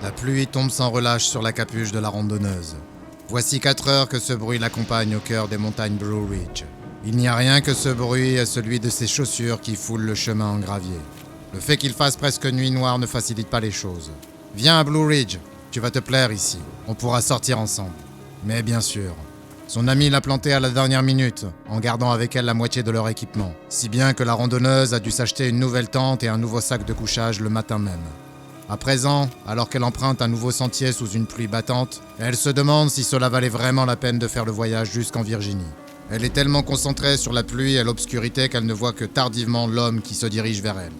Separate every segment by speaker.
Speaker 1: La pluie tombe sans relâche sur la capuche de la randonneuse. Voici 4 heures que ce bruit l'accompagne au cœur des montagnes Blue Ridge. Il n'y a rien que ce bruit et celui de ses chaussures qui foulent le chemin en gravier. Le fait qu'il fasse presque nuit noire ne facilite pas les choses. Viens à Blue Ridge, tu vas te plaire ici. On pourra sortir ensemble. Mais bien sûr, son amie l'a plantée à la dernière minute, en gardant avec elle la moitié de leur équipement. Si bien que la randonneuse a dû s'acheter une nouvelle tente et un nouveau sac de couchage le matin même. À présent, alors qu'elle emprunte un nouveau sentier sous une pluie battante, elle se demande si cela valait vraiment la peine de faire le voyage jusqu'en Virginie. Elle est tellement concentrée sur la pluie et l'obscurité qu'elle ne voit que tardivement l'homme qui se dirige vers elle.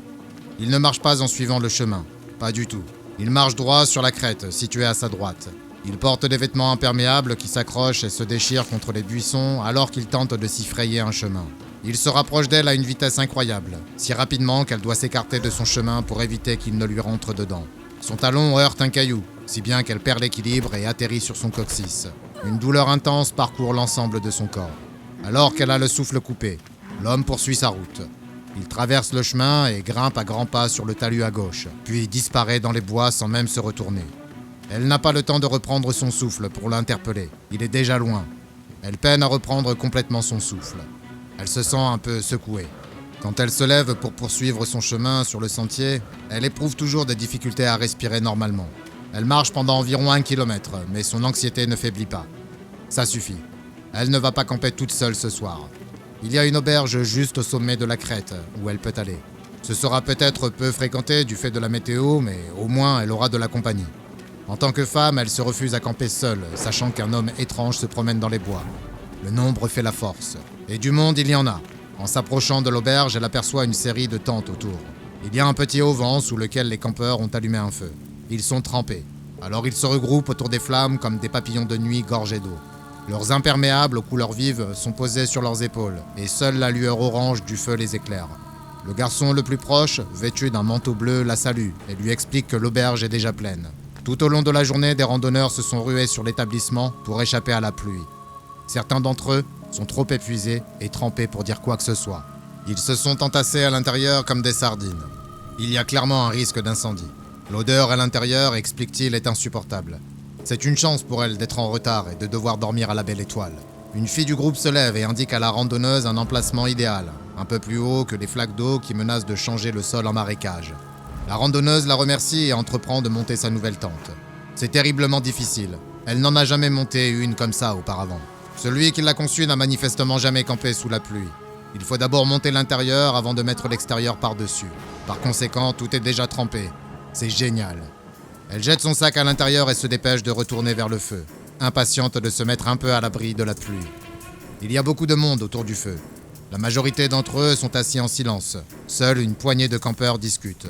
Speaker 1: Il ne marche pas en suivant le chemin, pas du tout. Il marche droit sur la crête, située à sa droite. Il porte des vêtements imperméables qui s'accrochent et se déchirent contre les buissons alors qu'il tente de s'y frayer un chemin. Il se rapproche d'elle à une vitesse incroyable, si rapidement qu'elle doit s'écarter de son chemin pour éviter qu'il ne lui rentre dedans. Son talon heurte un caillou, si bien qu'elle perd l'équilibre et atterrit sur son coccyx. Une douleur intense parcourt l'ensemble de son corps. Alors qu'elle a le souffle coupé, l'homme poursuit sa route. Il traverse le chemin et grimpe à grands pas sur le talus à gauche, puis disparaît dans les bois sans même se retourner. Elle n'a pas le temps de reprendre son souffle pour l'interpeller. Il est déjà loin. Elle peine à reprendre complètement son souffle. Elle se sent un peu secouée. Quand elle se lève pour poursuivre son chemin sur le sentier, elle éprouve toujours des difficultés à respirer normalement. Elle marche pendant environ 1 kilomètre, mais son anxiété ne faiblit pas. Ça suffit. Elle ne va pas camper toute seule ce soir. Il y a une auberge juste au sommet de la crête où elle peut aller. Ce sera peut-être peu fréquenté du fait de la météo, mais au moins elle aura de la compagnie. En tant que femme, elle se refuse à camper seule, sachant qu'un homme étrange se promène dans les bois. Le nombre fait la force. Et du monde, il y en a. En s'approchant de l'auberge, elle aperçoit une série de tentes autour. Il y a un petit auvent sous lequel les campeurs ont allumé un feu. Ils sont trempés. Alors ils se regroupent autour des flammes comme des papillons de nuit gorgés d'eau. Leurs imperméables aux couleurs vives sont posés sur leurs épaules, et seule la lueur orange du feu les éclaire. Le garçon le plus proche, vêtu d'un manteau bleu, la salue et lui explique que l'auberge est déjà pleine. Tout au long de la journée, des randonneurs se sont rués sur l'établissement pour échapper à la pluie. Certains d'entre eux sont trop épuisés et trempés pour dire quoi que ce soit. Ils se sont entassés à l'intérieur comme des sardines. Il y a clairement un risque d'incendie. L'odeur à l'intérieur, explique-t-il, est insupportable. C'est une chance pour elle d'être en retard et de devoir dormir à la belle étoile. Une fille du groupe se lève et indique à la randonneuse un emplacement idéal, un peu plus haut que les flaques d'eau qui menacent de changer le sol en marécage. La randonneuse la remercie et entreprend de monter sa nouvelle tente. C'est terriblement difficile. Elle n'en a jamais monté une comme ça auparavant. Celui qui l'a conçue n'a manifestement jamais campé sous la pluie. Il faut d'abord monter l'intérieur avant de mettre l'extérieur par-dessus. Par conséquent, tout est déjà trempé. C'est génial. Elle jette son sac à l'intérieur et se dépêche de retourner vers le feu, impatiente de se mettre un peu à l'abri de la pluie. Il y a beaucoup de monde autour du feu. La majorité d'entre eux sont assis en silence. Seule une poignée de campeurs discutent.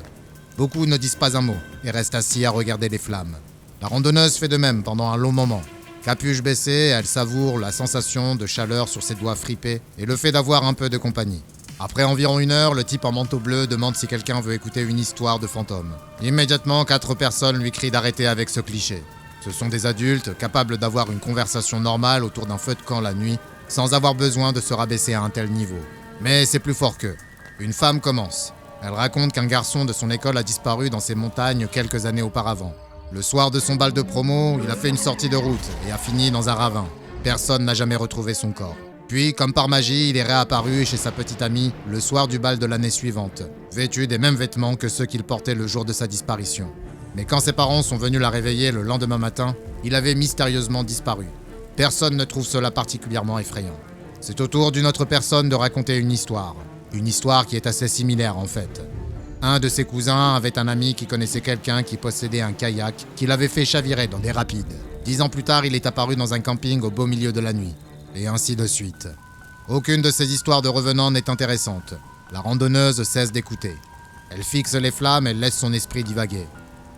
Speaker 1: Beaucoup ne disent pas un mot et restent assis à regarder les flammes. La randonneuse fait de même pendant un long moment. Capuche baissée, elle savoure la sensation de chaleur sur ses doigts fripés et le fait d'avoir un peu de compagnie. Après environ 1 heure, le type en manteau bleu demande si quelqu'un veut écouter une histoire de fantôme. Immédiatement, 4 personnes lui crient d'arrêter avec ce cliché. Ce sont des adultes capables d'avoir une conversation normale autour d'un feu de camp la nuit, sans avoir besoin de se rabaisser à un tel niveau. Mais c'est plus fort qu'eux. Une femme commence. Elle raconte qu'un garçon de son école a disparu dans ces montagnes quelques années auparavant. Le soir de son bal de promo, il a fait une sortie de route et a fini dans un ravin. Personne n'a jamais retrouvé son corps. Puis, comme par magie, il est réapparu chez sa petite amie le soir du bal de l'année suivante, vêtu des mêmes vêtements que ceux qu'il portait le jour de sa disparition. Mais quand ses parents sont venus la réveiller le lendemain matin, il avait mystérieusement disparu. Personne ne trouve cela particulièrement effrayant. C'est au tour d'une autre personne de raconter une histoire. Une histoire qui est assez similaire en fait. Un de ses cousins avait un ami qui connaissait quelqu'un qui possédait un kayak qui l'avait fait chavirer dans des rapides. 10 ans plus tard, il est apparu dans un camping au beau milieu de la nuit. Et ainsi de suite. Aucune de ces histoires de revenants n'est intéressante. La randonneuse cesse d'écouter. Elle fixe les flammes et laisse son esprit divaguer.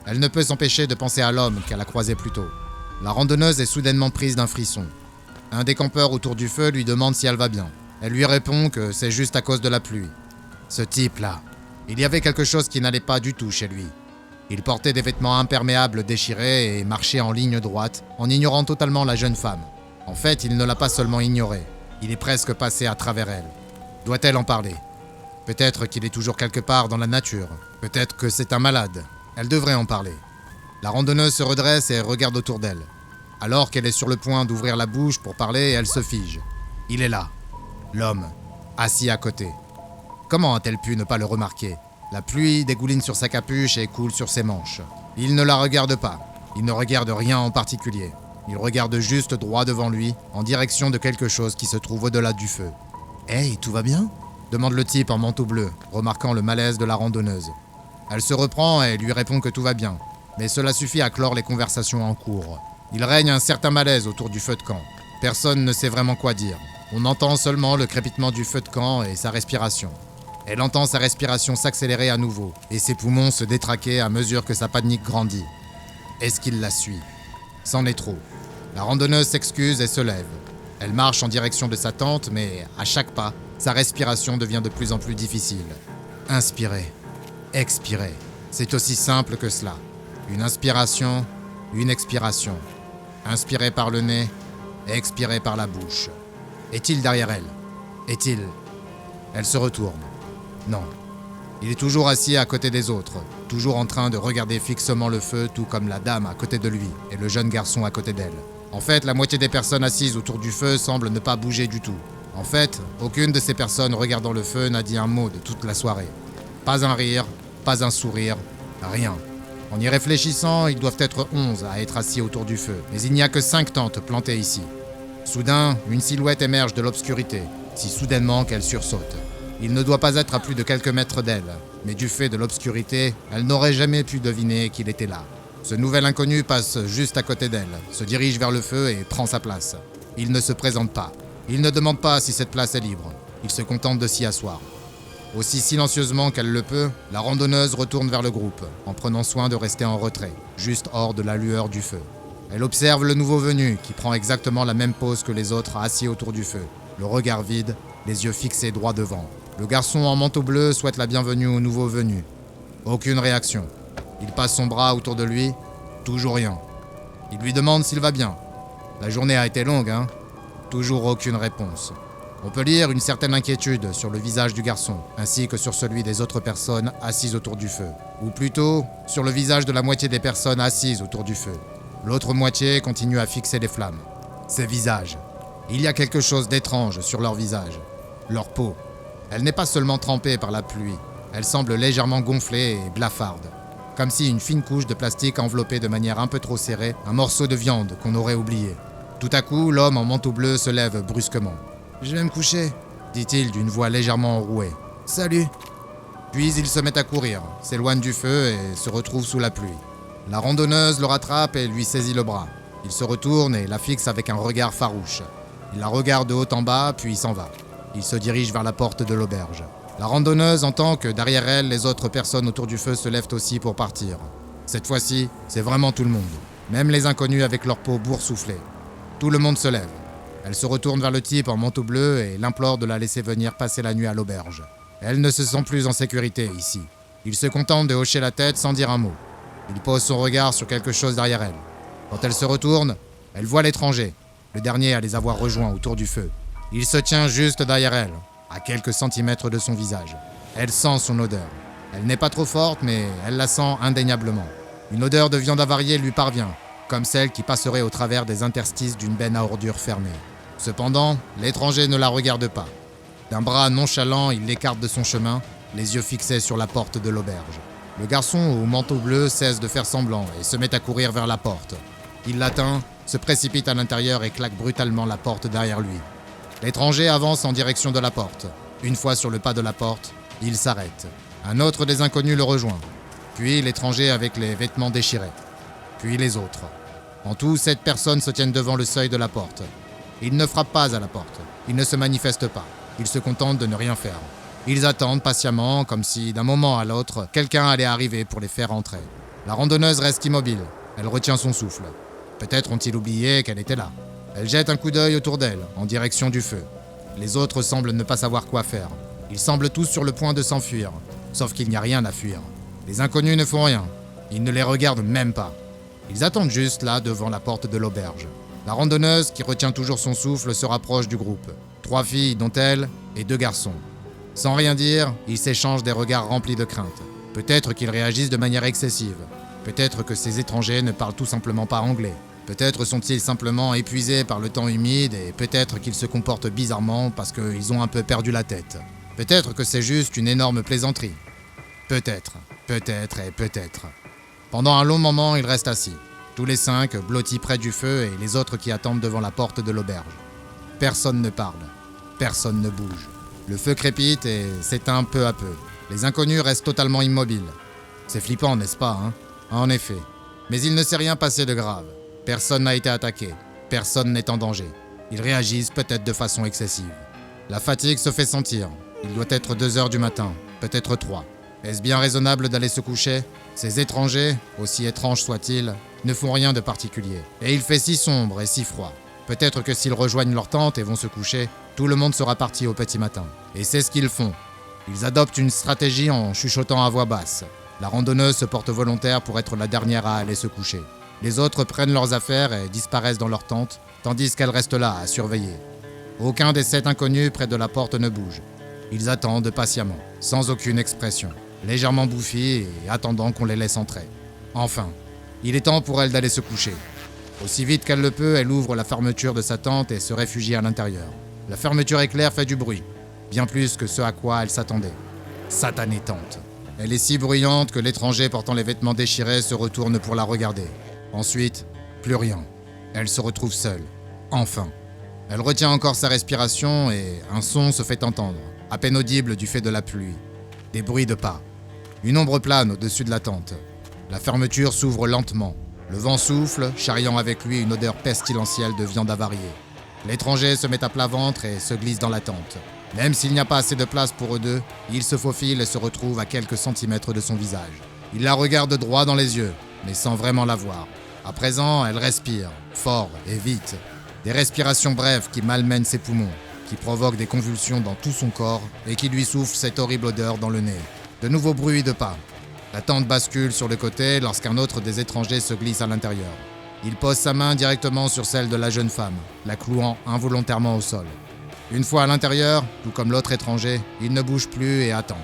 Speaker 1: Elle ne peut s'empêcher de penser à l'homme qu'elle a croisé plus tôt. La randonneuse est soudainement prise d'un frisson. Un des campeurs autour du feu lui demande si elle va bien. Elle lui répond que c'est juste à cause de la pluie. Ce type-là, il y avait quelque chose qui n'allait pas du tout chez lui. Il portait des vêtements imperméables déchirés et marchait en ligne droite, en ignorant totalement la jeune femme. En fait, il ne l'a pas seulement ignorée, il est presque passé à travers elle. Doit-elle en parler? Peut-être qu'il est toujours quelque part dans la nature. Peut-être que c'est un malade. Elle devrait en parler. La randonneuse se redresse et regarde autour d'elle. Alors qu'elle est sur le point d'ouvrir la bouche pour parler, elle se fige. Il est là, l'homme, assis à côté. Comment a-t-elle pu ne pas le remarquer ? La pluie dégouline sur sa capuche et coule sur ses manches. Il ne la regarde pas. Il ne regarde rien en particulier. Il regarde juste droit devant lui, en direction de quelque chose qui se trouve au-delà du feu. « Hey, tout va bien ?» demande le type en manteau bleu, remarquant le malaise de la randonneuse. Elle se reprend et lui répond que tout va bien, mais cela suffit à clore les conversations en cours. Il règne un certain malaise autour du feu de camp. Personne ne sait vraiment quoi dire. On entend seulement le crépitement du feu de camp et sa respiration. Elle entend sa respiration s'accélérer à nouveau, et ses poumons se détraquer à mesure que sa panique grandit. Est-ce qu'il la suit ? C'en est trop. La randonneuse s'excuse et se lève. Elle marche en direction de sa tente, mais à chaque pas, sa respiration devient de plus en plus difficile. Inspirer, expirer, c'est aussi simple que cela. Une inspiration, une expiration. Inspirer par le nez, expirer par la bouche. Est-il derrière elle ? Est-il ? Elle se retourne. Non. Il est toujours assis à côté des autres, toujours en train de regarder fixement le feu, tout comme la dame à côté de lui et le jeune garçon à côté d'elle. En fait, la moitié des personnes assises autour du feu semblent ne pas bouger du tout. En fait, aucune de ces personnes regardant le feu n'a dit un mot de toute la soirée. Pas un rire, pas un sourire, rien. En y réfléchissant, ils doivent être 11 à être assis autour du feu, mais il n'y a que 5 tentes plantées ici. Soudain, une silhouette émerge de l'obscurité, si soudainement qu'elle sursaute. Il ne doit pas être à plus de quelques mètres d'elle, mais du fait de l'obscurité, elle n'aurait jamais pu deviner qu'il était là. Ce nouvel inconnu passe juste à côté d'elle, se dirige vers le feu et prend sa place. Il ne se présente pas. Il ne demande pas si cette place est libre. Il se contente de s'y asseoir. Aussi silencieusement qu'elle le peut, la randonneuse retourne vers le groupe, en prenant soin de rester en retrait, juste hors de la lueur du feu. Elle observe le nouveau venu, qui prend exactement la même pose que les autres assis autour du feu, le regard vide, les yeux fixés droit devant. Le garçon en manteau bleu souhaite la bienvenue au nouveau venu. Aucune réaction. Il passe son bras autour de lui, toujours rien. Il lui demande s'il va bien. La journée a été longue, hein ? Toujours aucune réponse. On peut lire une certaine inquiétude sur le visage du garçon, ainsi que sur celui des autres personnes assises autour du feu. Ou plutôt, sur le visage de la moitié des personnes assises autour du feu. L'autre moitié continue à fixer les flammes. Ces visages. Il y a quelque chose d'étrange sur leur visage. Leur peau. Elle n'est pas seulement trempée par la pluie. Elle semble légèrement gonflée et blafarde. Comme si une fine couche de plastique enveloppait de manière un peu trop serrée un morceau de viande qu'on aurait oublié. Tout à coup, l'homme en manteau bleu se lève brusquement. « Je vais me coucher », dit-il d'une voix légèrement enrouée. « Salut !» Puis il se met à courir, s'éloigne du feu et se retrouve sous la pluie. La randonneuse le rattrape et lui saisit le bras. Il se retourne et la fixe avec un regard farouche. Il la regarde de haut en bas, puis s'en va. Il se dirige vers la porte de l'auberge. La randonneuse entend que derrière elle, les autres personnes autour du feu se lèvent aussi pour partir. Cette fois-ci, c'est vraiment tout le monde. Même les inconnus avec leur peau boursouflée. Tout le monde se lève. Elle se retourne vers le type en manteau bleu et l'implore de la laisser venir passer la nuit à l'auberge. Elle ne se sent plus en sécurité ici. Il se contente de hocher la tête sans dire un mot. Il pose son regard sur quelque chose derrière elle. Quand elle se retourne, elle voit l'étranger, le dernier à les avoir rejoints autour du feu. Il se tient juste derrière elle, à quelques centimètres de son visage. Elle sent son odeur. Elle n'est pas trop forte, mais elle la sent indéniablement. Une odeur de viande avariée lui parvient, comme celle qui passerait au travers des interstices d'une benne à ordures fermée. Cependant, l'étranger ne la regarde pas. D'un bras nonchalant, il l'écarte de son chemin, les yeux fixés sur la porte de l'auberge. Le garçon au manteau bleu cesse de faire semblant et se met à courir vers la porte. Il l'atteint, se précipite à l'intérieur et claque brutalement la porte derrière lui. L'étranger avance en direction de la porte. Une fois sur le pas de la porte, il s'arrête. Un autre des inconnus le rejoint. Puis l'étranger avec les vêtements déchirés. Puis les autres. En tout, 7 personnes se tiennent devant le seuil de la porte. Ils ne frappent pas à la porte. Ils ne se manifestent pas. Ils se contentent de ne rien faire. Ils attendent patiemment, comme si, d'un moment à l'autre, quelqu'un allait arriver pour les faire entrer. La randonneuse reste immobile. Elle retient son souffle. Peut-être ont-ils oublié qu'elle était là. Elle jette un coup d'œil autour d'elle, en direction du feu. Les autres semblent ne pas savoir quoi faire. Ils semblent tous sur le point de s'enfuir. Sauf qu'il n'y a rien à fuir. Les inconnus ne font rien. Ils ne les regardent même pas. Ils attendent juste là, devant la porte de l'auberge. La randonneuse, qui retient toujours son souffle, se rapproche du groupe. 3 filles, dont elle, et 2 garçons. Sans rien dire, ils s'échangent des regards remplis de crainte. Peut-être qu'ils réagissent de manière excessive. Peut-être que ces étrangers ne parlent tout simplement pas anglais. Peut-être sont-ils simplement épuisés par le temps humide et peut-être qu'ils se comportent bizarrement parce qu'ils ont un peu perdu la tête. Peut-être que c'est juste une énorme plaisanterie. Peut-être et peut-être. Pendant un long moment, ils restent assis. Tous les 5, blottis près du feu et les autres qui attendent devant la porte de l'auberge. Personne ne parle. Personne ne bouge. Le feu crépite et s'éteint peu à peu. Les inconnus restent totalement immobiles. C'est flippant, n'est-ce pas, hein? En effet. Mais il ne s'est rien passé de grave. Personne n'a été attaqué. Personne n'est en danger. Ils réagissent peut-être de façon excessive. La fatigue se fait sentir. Il doit être 2 heures du matin, peut-être 3. Est-ce bien raisonnable d'aller se coucher? Ces étrangers, aussi étranges soient-ils, ne font rien de particulier. Et il fait si sombre et si froid. Peut-être que s'ils rejoignent leur tente et vont se coucher, tout le monde sera parti au petit matin. Et c'est ce qu'ils font. Ils adoptent une stratégie en chuchotant à voix basse. La randonneuse se porte volontaire pour être la dernière à aller se coucher. Les autres prennent leurs affaires et disparaissent dans leur tente, tandis qu'elle reste là à surveiller. Aucun des 7 inconnus près de la porte ne bouge. Ils attendent patiemment, sans aucune expression, légèrement bouffis et attendant qu'on les laisse entrer. Enfin, il est temps pour elle d'aller se coucher. Aussi vite qu'elle le peut, elle ouvre la fermeture de sa tente et se réfugie à l'intérieur. La fermeture éclair fait du bruit, bien plus que ce à quoi elle s'attendait. Satanée tente. Elle est si bruyante que l'étranger portant les vêtements déchirés se retourne pour la regarder. Ensuite, plus rien. Elle se retrouve seule. Enfin. Elle retient encore sa respiration et un son se fait entendre, à peine audible du fait de la pluie. Des bruits de pas. Une ombre plane au-dessus de la tente. La fermeture s'ouvre lentement. Le vent souffle, charriant avec lui une odeur pestilentielle de viande avariée. L'étranger se met à plat ventre et se glisse dans la tente. Même s'il n'y a pas assez de place pour eux deux, il se faufile et se retrouve à quelques centimètres de son visage. Il la regarde droit dans les yeux, mais sans vraiment la voir. À présent, elle respire, fort et vite. Des respirations brèves qui malmènent ses poumons, qui provoquent des convulsions dans tout son corps et qui lui soufflent cette horrible odeur dans le nez. De nouveaux bruits de pas. La tente bascule sur le côté lorsqu'un autre des étrangers se glisse à l'intérieur. Il pose sa main directement sur celle de la jeune femme, la clouant involontairement au sol. Une fois à l'intérieur, tout comme l'autre étranger, il ne bouge plus et attend.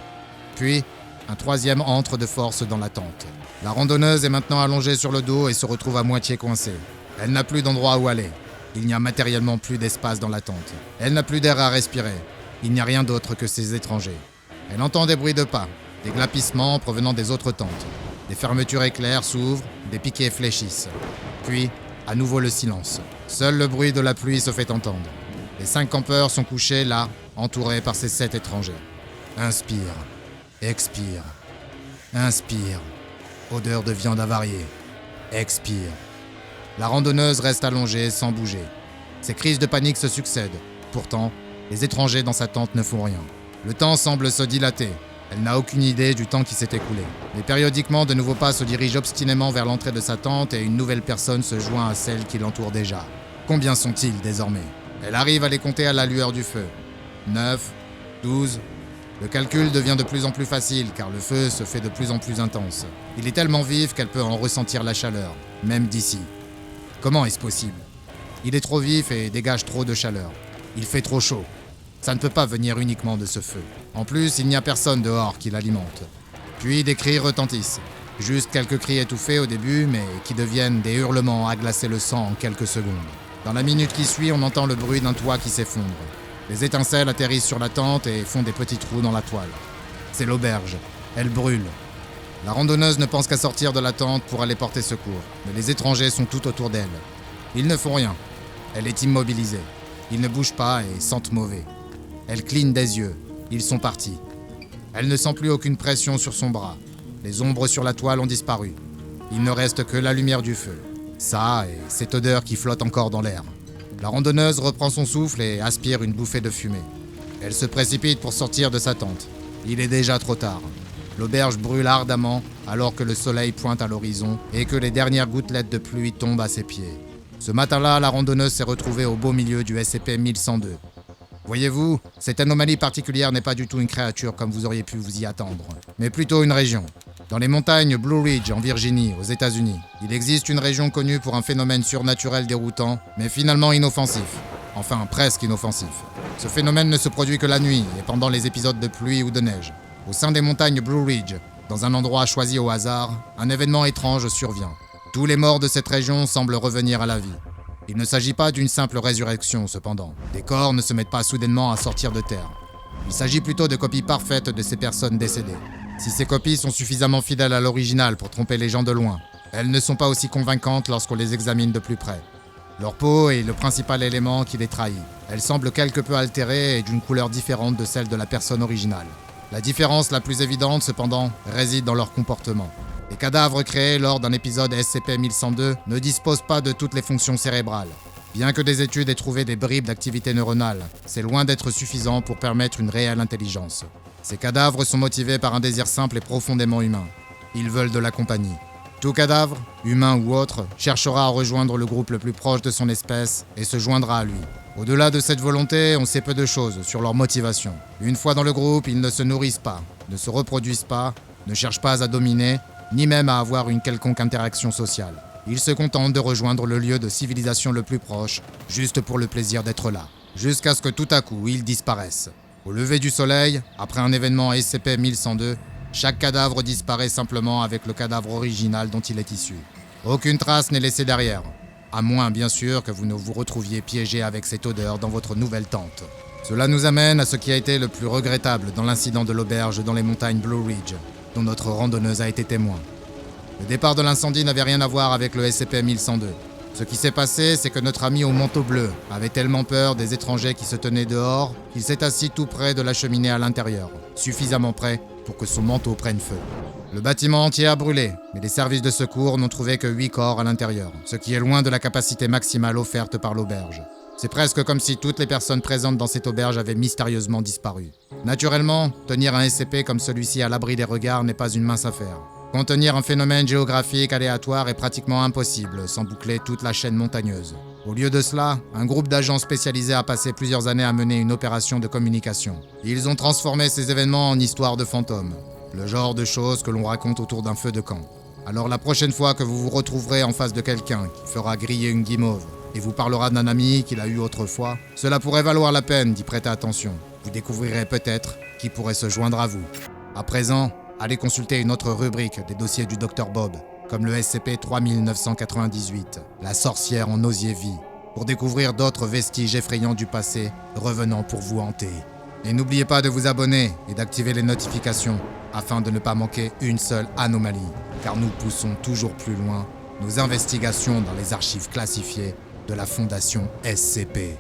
Speaker 1: Puis, un troisième entre de force dans la tente. La randonneuse est maintenant allongée sur le dos et se retrouve à moitié coincée. Elle n'a plus d'endroit où aller. Il n'y a matériellement plus d'espace dans la tente. Elle n'a plus d'air à respirer. Il n'y a rien d'autre que ces étrangers. Elle entend des bruits de pas, des glapissements provenant des autres tentes. Des fermetures éclairs s'ouvrent, des piquets fléchissent. Puis, à nouveau le silence. Seul le bruit de la pluie se fait entendre. Les 5 campeurs sont couchés là, entourés par ces 7 étrangers. Inspire, expire, inspire. Odeur de viande avariée. Expire. La randonneuse reste allongée sans bouger. Ses crises de panique se succèdent. Pourtant, les étrangers dans sa tente ne font rien. Le temps semble se dilater. Elle n'a aucune idée du temps qui s'est écoulé. Mais périodiquement, de nouveaux pas se dirigent obstinément vers l'entrée de sa tente et une nouvelle personne se joint à celle qui l'entoure déjà. Combien sont-ils désormais? Elle arrive à les compter à la lueur du feu. 9, 12... Le calcul devient de plus en plus facile car le feu se fait de plus en plus intense. Il est tellement vif qu'elle peut en ressentir la chaleur, même d'ici. Comment est-ce possible? Il est trop vif et dégage trop de chaleur. Il fait trop chaud. Ça ne peut pas venir uniquement de ce feu. En plus, il n'y a personne dehors qui l'alimente. Puis des cris retentissent. Juste quelques cris étouffés au début, mais qui deviennent des hurlements à glacer le sang en quelques secondes. Dans la minute qui suit, on entend le bruit d'un toit qui s'effondre. Les étincelles atterrissent sur la tente et font des petits trous dans la toile. C'est l'auberge. Elle brûle. La randonneuse ne pense qu'à sortir de la tente pour aller porter secours, mais les étrangers sont tout autour d'elle. Ils ne font rien. Elle est immobilisée. Ils ne bougent pas et sentent mauvais. Elle cligne des yeux. Ils sont partis. Elle ne sent plus aucune pression sur son bras. Les ombres sur la toile ont disparu. Il ne reste que la lumière du feu. Ça et cette odeur qui flotte encore dans l'air. La randonneuse reprend son souffle et aspire une bouffée de fumée. Elle se précipite pour sortir de sa tente. Il est déjà trop tard. L'auberge brûle ardemment alors que le soleil pointe à l'horizon et que les dernières gouttelettes de pluie tombent à ses pieds. Ce matin-là, la randonneuse s'est retrouvée au beau milieu du SCP-1102. Voyez-vous, cette anomalie particulière n'est pas du tout une créature comme vous auriez pu vous y attendre, mais plutôt une région. Dans les montagnes Blue Ridge, en Virginie, aux États-Unis, il existe une région connue pour un phénomène surnaturel déroutant, mais finalement inoffensif. Enfin, presque inoffensif. Ce phénomène ne se produit que la nuit et pendant les épisodes de pluie ou de neige. Au sein des montagnes Blue Ridge, Dans un endroit choisi au hasard, un événement étrange survient. Tous les morts de cette région semblent revenir à la vie. Il ne s'agit pas d'une simple résurrection, cependant. Des corps ne se mettent pas soudainement à sortir de terre. Il s'agit plutôt de copies parfaites de ces personnes décédées. Si ces copies sont suffisamment fidèles à l'original pour tromper les gens de loin, elles ne sont pas aussi convaincantes lorsqu'on les examine de plus près. Leur peau est le principal élément qui les trahit. Elle semble quelque peu altérée et d'une couleur différente de celle de la personne originale. La différence la plus évidente, cependant, réside dans leur comportement. Les cadavres créés lors d'un épisode SCP-1102 ne disposent pas de toutes les fonctions cérébrales. Bien que des études aient trouvé des bribes d'activité neuronale, c'est loin d'être suffisant pour permettre une réelle intelligence. Ces cadavres sont motivés par un désir simple et profondément humain. Ils veulent de la compagnie. Tout cadavre, humain ou autre, cherchera à rejoindre le groupe le plus proche de son espèce et se joindra à lui. Au-delà de cette volonté, on sait peu de choses sur leur motivation. Une fois dans le groupe, ils ne se nourrissent pas, ne se reproduisent pas, ne cherchent pas à dominer, ni même à avoir une quelconque interaction sociale. Ils se contentent de rejoindre le lieu de civilisation le plus proche, juste pour le plaisir d'être là, jusqu'à ce que tout à coup, ils disparaissent. Au lever du soleil, après un événement SCP-1102, chaque cadavre disparaît simplement avec le cadavre original dont il est issu. Aucune trace n'est laissée derrière, à moins bien sûr que vous ne vous retrouviez piégé avec cette odeur dans votre nouvelle tente. Cela nous amène à ce qui a été le plus regrettable dans l'incident de l'auberge dans les montagnes Blue Ridge, dont notre randonneuse a été témoin. Le départ de l'incendie n'avait rien à voir avec le SCP-1102. Ce qui s'est passé, c'est que notre ami au manteau bleu avait tellement peur des étrangers qui se tenaient dehors qu'il s'est assis tout près de la cheminée à l'intérieur, suffisamment près pour que son manteau prenne feu. Le bâtiment entier a brûlé, mais les services de secours n'ont trouvé que 8 corps à l'intérieur, ce qui est loin de la capacité maximale offerte par l'auberge. C'est presque comme si toutes les personnes présentes dans cette auberge avaient mystérieusement disparu. Naturellement, tenir un SCP comme celui-ci à l'abri des regards n'est pas une mince affaire. Contenir un phénomène géographique aléatoire est pratiquement impossible sans boucler toute la chaîne montagneuse. Au lieu de cela, un groupe d'agents spécialisés a passé plusieurs années à mener une opération de communication. Ils ont transformé ces événements en histoires de fantômes, le genre de choses que l'on raconte autour d'un feu de camp. Alors la prochaine fois que vous vous retrouverez en face de quelqu'un qui fera griller une guimauve et vous parlera d'un ami qu'il a eu autrefois, cela pourrait valoir la peine d'y prêter attention. Vous découvrirez peut-être qui pourrait se joindre à vous. À présent, allez consulter une autre rubrique des dossiers du Dr Bob, comme le SCP-3998, la sorcière en osier vie, pour découvrir d'autres vestiges effrayants du passé revenant pour vous hanter. Et n'oubliez pas de vous abonner et d'activer les notifications afin de ne pas manquer une seule anomalie, car nous poussons toujours plus loin nos investigations dans les archives classifiées de la Fondation SCP.